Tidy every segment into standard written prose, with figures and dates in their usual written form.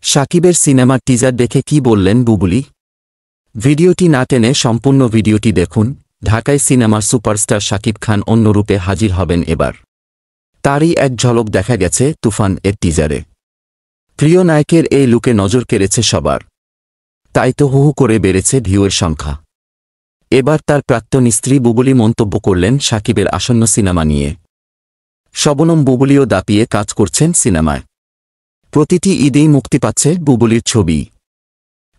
শাকিবের সিনেমার টিজার দেখে কি বললেন বুবুলি? ভিডিওটি না টেনে সম্পূর্ণ ভিডিওটি দেখুন। ঢাকায় সিনেমার সুপারস্টার শাকিব খান অন্য রূপে হাজির হবেন এবার। তারই এক ঝলক দেখা গেছে তুফান এর টিজারে। প্রিয় নায়কের এই লুকে নজর কেড়েছে সবার, তাই তো হু হু করে বেড়েছে ভিউয়ের সংখ্যা। এবার তার প্রাক্তন স্ত্রী বুবুলি মন্তব্য করলেন শাকিবের আসন্ন সিনেমা নিয়ে। শবনম বুবুলিও দাপিয়ে কাজ করছেন সিনেমায়। প্রতিটি ঈদেই মুক্তি পাচ্ছে বুবুলির ছবি।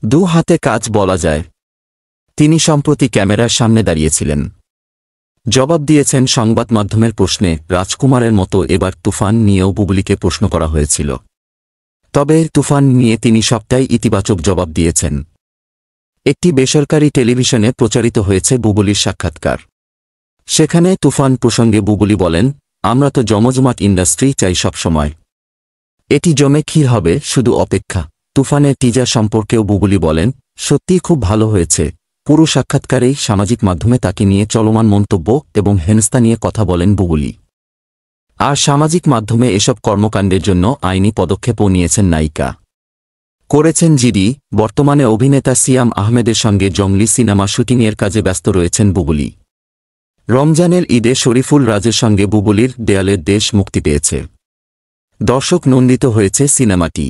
দু হাতে কাজ বলা যায়। তিনি সম্প্রতি ক্যামেরার সামনে দাঁড়িয়েছিলেন, জবাব দিয়েছেন সংবাদ মাধ্যমের প্রশ্নে। রাজকুমারের মতো এবার তুফান নিয়েও বুবুলিকে প্রশ্ন করা হয়েছিল, তবে তুফান নিয়ে তিনি সবটাই ইতিবাচক জবাব দিয়েছেন। একটি বেসরকারি টেলিভিশনে প্রচারিত হয়েছে বুবুলির সাক্ষাৎকার। সেখানে তুফান প্রসঙ্গে বুবুলি বলেন, আমরা তো জমজমাট ইন্ডাস্ট্রি চাই সবসময়। এটি জমে ক্ষীর হবে, শুধু অপেক্ষা। তুফানের টিজার সম্পর্কেও বুবুলি বলেন, সত্যিই খুব ভালো হয়েছে। পুরো সাক্ষাৎকারেই সামাজিক মাধ্যমে তাকে নিয়ে চলমান মন্তব্য এবং হেনস্থা নিয়ে কথা বলেন বুবুলি। আর সামাজিক মাধ্যমে এসব কর্মকাণ্ডের জন্য আইনি পদক্ষেপও নিয়েছেন নায়িকা। করেছেন জিডি। বর্তমানে অভিনেতা সিয়াম আহমেদের সঙ্গে জঙ্গলি সিনেমা শুটিংয়ের কাজে ব্যস্ত রয়েছেন বুবুলি। রমজানের ঈদে শরীফুল রাজের সঙ্গে বুবুলির দেয়ালের দেশ মুক্তি পেয়েছে। দর্শক নন্দিত হয়েছে সিনেমাটি।